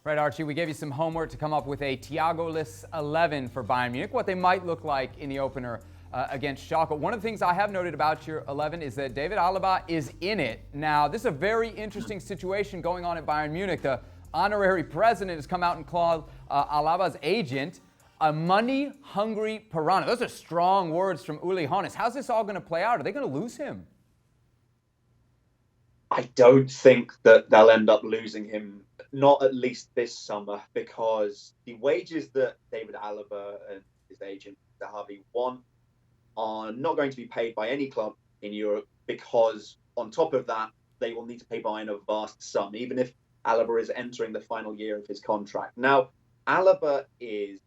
Right, Archie, we gave you some homework to come up with a Thiago-less 11 for Bayern Munich, what they might look like in the opener against Schalke. One of the things I have noted about your 11 is that David Alaba is in it. Now, this is a very interesting situation going on at Bayern Munich. The honorary president has come out and called Alaba's agent a money-hungry piranha. Those are strong words from Uli Hoeneß. How's this all going to play out? Are they going to lose him? I don't think that they'll end up losing him, not at least this summer, because the wages that David Alaba and his agent, Zahavi, want are not going to be paid by any club in Europe, because on top of that, they will need to pay Bayern a vast sum, even if Alaba is entering the final year of his contract. Now, Alaba is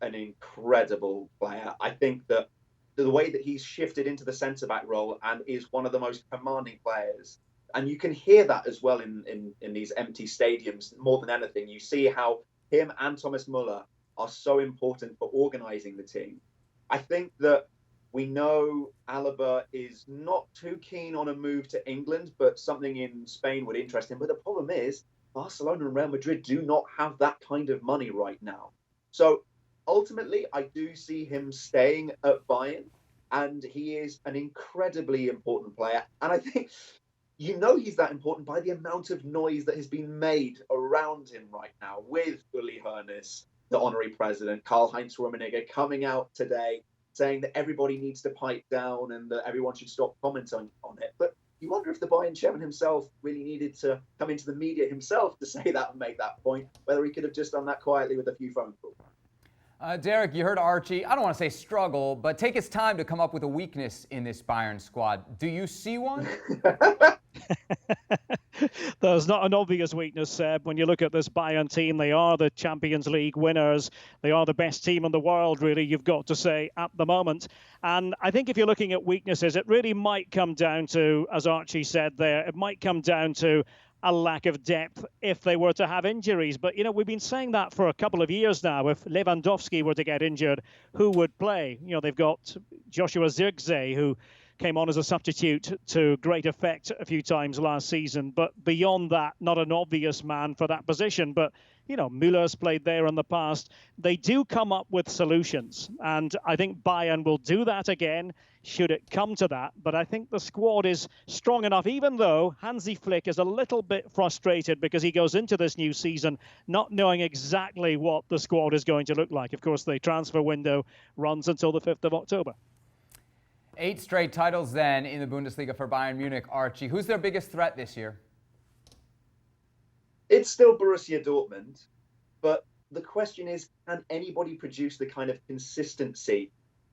an incredible player. I think that the way that he's shifted into the centre-back role and is one of the most commanding players, and you can hear that as well in these empty stadiums more than anything. You see how him and Thomas Muller are so important for organising the team. I think that we know Alaba is not too keen on a move to England, but something in Spain would interest him. But the problem is, Barcelona and Real Madrid do not have that kind of money right now. So ultimately, I do see him staying at Bayern, and he is an incredibly important player. And I think he's that important by the amount of noise that has been made around him right now, with Uli Hoeneß, the honorary president, Karl-Heinz Rummenigge, coming out today saying that everybody needs to pipe down and that everyone should stop commenting on it. But you wonder if the Bayern chairman himself really needed to come into the media himself to say that and make that point, whether he could have just done that quietly with a few phone calls. Derek, you heard Archie, I don't want to say struggle, but take his time to come up with a weakness in this Bayern squad. Do you see one? There's not an obvious weakness, Seb. When you look at this Bayern team, they are the Champions League winners. They are the best team in the world, really, you've got to say, at the moment. And I think if you're looking at weaknesses, it really might come down to, as Archie said there, it might come down to a lack of depth if they were to have injuries. But, we've been saying that for a couple of years now. If Lewandowski were to get injured, who would play? They've got Joshua Zirkzee, who came on as a substitute to great effect a few times last season. But beyond that, not an obvious man for that position. But, Müller's played there in the past. They do come up with solutions. And I think Bayern will do that again, should it come to that. But I think the squad is strong enough, even though Hansi Flick is a little bit frustrated because he goes into this new season not knowing exactly what the squad is going to look like. Of course, the transfer window runs until the 5th of October. 8 straight titles then in the Bundesliga for Bayern Munich. Archie, who's their biggest threat this year? It's still Borussia Dortmund, but the question is, can anybody produce the kind of consistency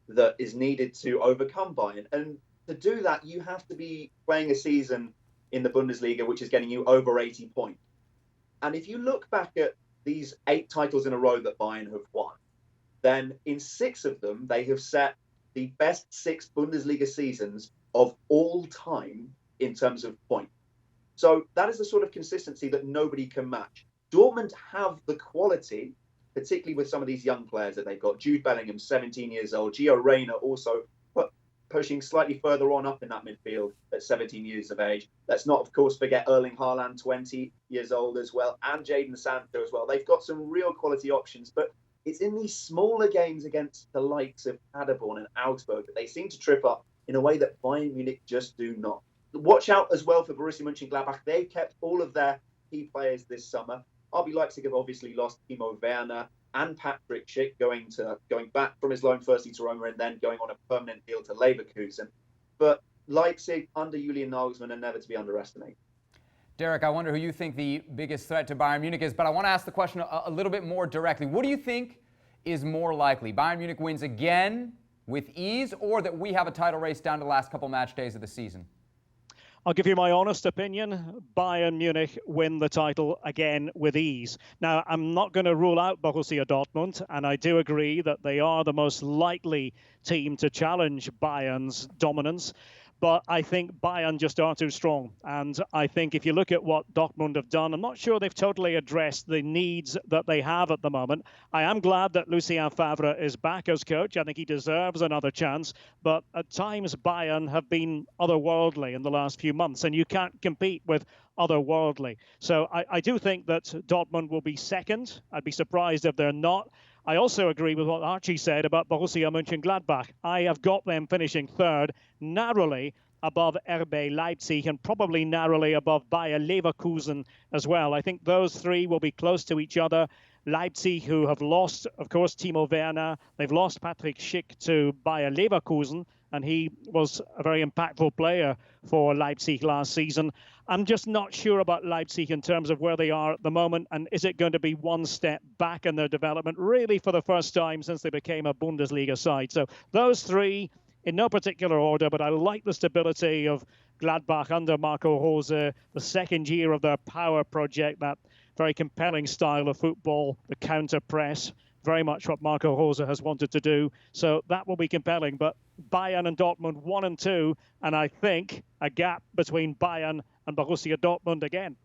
that is needed to overcome Bayern? And to do that, you have to be playing a season in the Bundesliga which is getting you over 80 points. And if you look back at these 8 titles in a row that Bayern have won, then in 6 of them, they have set the best 6 Bundesliga seasons of all time in terms of points. So that is the sort of consistency that nobody can match. Dortmund have the quality, particularly with some of these young players that they've got. Jude Bellingham, 17 years old. Gio Reyna also pushing slightly further on up in that midfield at 17 years of age. Let's not, of course, forget Erling Haaland, 20 years old as well, and Jadon Sancho as well. They've got some real quality options, but it's in these smaller games against the likes of Paderborn and Augsburg that they seem to trip up in a way that Bayern Munich just do not. Watch out as well for Borussia Mönchengladbach. They've kept all of their key players this summer. RB Leipzig have obviously lost Timo Werner and Patrick Schick going back from his loan firstly to Roma and then going on a permanent deal to Leverkusen. But Leipzig under Julian Nagelsmann are never to be underestimated. Derek, I wonder who you think the biggest threat to Bayern Munich is, but I want to ask the question a little bit more directly. What do you think is more likely? Bayern Munich wins again with ease, or that we have a title race down to the last couple match days of the season? I'll give you my honest opinion. Bayern Munich win the title again with ease. Now, I'm not going to rule out Borussia Dortmund, and I do agree that they are the most likely team to challenge Bayern's dominance. But I think Bayern just are too strong. And I think if you look at what Dortmund have done, I'm not sure they've totally addressed the needs that they have at the moment. I am glad that Lucien Favre is back as coach. I think he deserves another chance. But at times, Bayern have been otherworldly in the last few months. And you can't compete with otherworldly. So I do think that Dortmund will be second. I'd be surprised if they're not. I also agree with what Archie said about Borussia Mönchengladbach. I have got them finishing third, narrowly above RB Leipzig and probably narrowly above Bayer Leverkusen as well. I think those three will be close to each other. Leipzig, who have lost, of course, Timo Werner. They've lost Patrick Schick to Bayer Leverkusen, and he was a very impactful player for Leipzig last season. I'm just not sure about Leipzig in terms of where they are at the moment, and is it going to be one step back in their development, really for the first time since they became a Bundesliga side. So those three, in no particular order, but I like the stability of Gladbach under Marco Rose, the second year of their power project, that very compelling style of football, the counter press, very much what Marco Rose has wanted to do. So that will be compelling. But Bayern and Dortmund 1 and 2, and I think a gap between Bayern and Borussia Dortmund again.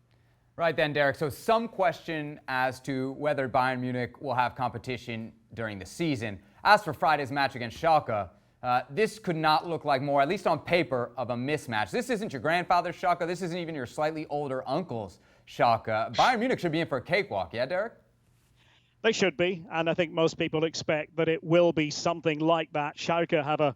Right then, Derek. So some question as to whether Bayern Munich will have competition during the season. As for Friday's match against Schalke, this could not look like more, at least on paper, of a mismatch. This isn't your grandfather's Schalke. This isn't even your slightly older uncle's Schalke. Bayern Munich should be in for a cakewalk, yeah, Derek? They should be, and I think most people expect that it will be something like that. Schalke have a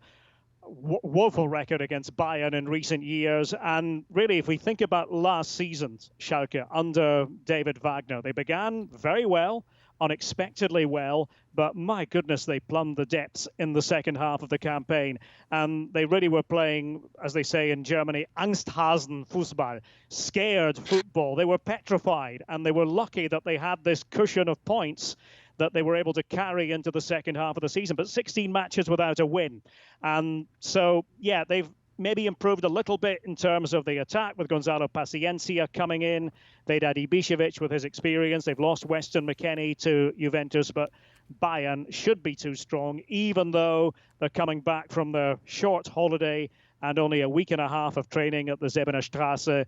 woeful record against Bayern in recent years, and really, if we think about last season's Schalke under David Wagner, they began very well, unexpectedly well, but my goodness, they plumbed the depths in the second half of the campaign. And they really were playing, as they say in Germany, Angsthasen-Fußball, scared football. They were petrified, and they were lucky that they had this cushion of points that they were able to carry into the second half of the season. But 16 matches without a win. And so, yeah, they've maybe improved a little bit in terms of the attack with Gonzalo Paciencia coming in. Vedad Ibišević with his experience. They've lost Weston McKennie to Juventus, but Bayern should be too strong, even though they're coming back from their short holiday and only a week and a half of training at the Zebener Straße.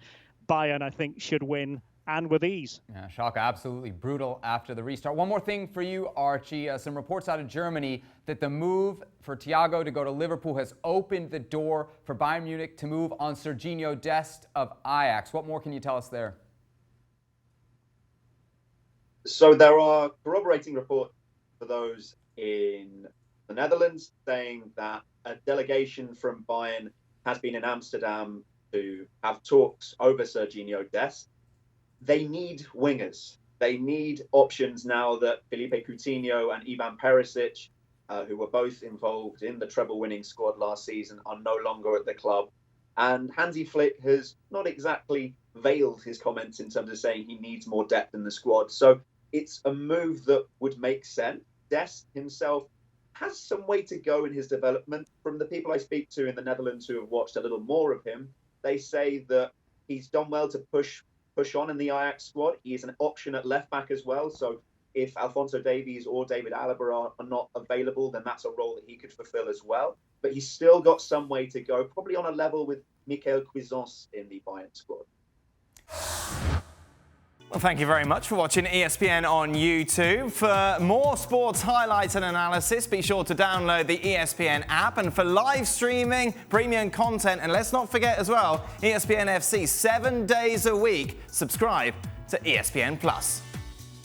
Bayern, I think, should win, and with ease. Yeah, Schalke absolutely brutal after the restart. One more thing for you, Archie. Some reports out of Germany that the move for Thiago to go to Liverpool has opened the door for Bayern Munich to move on Serginho Dest of Ajax. What more can you tell us there? So there are corroborating reports for those in the Netherlands saying that a delegation from Bayern has been in Amsterdam to have talks over Serginho Dest. They need wingers. They need options now that Felipe Coutinho and Ivan Perisic, who were both involved in the treble-winning squad last season, are no longer at the club. And Hansi Flick has not exactly veiled his comments in terms of saying he needs more depth in the squad. So it's a move that would make sense. Dest himself has some way to go in his development. From the people I speak to in the Netherlands who have watched a little more of him, they say that he's done well to push on in the Ajax squad. He is an option at left back as well. So if Alphonso Davies or David Alaba are not available, then that's a role that he could fulfill as well. But he's still got some way to go, probably on a level with Michael Cuisance in the Bayern squad. Well, thank you very much for watching ESPN on YouTube. For more sports highlights and analysis, be sure to download the ESPN app. And for live streaming, premium content, and let's not forget as well, ESPN FC 7 days a week. Subscribe to ESPN+.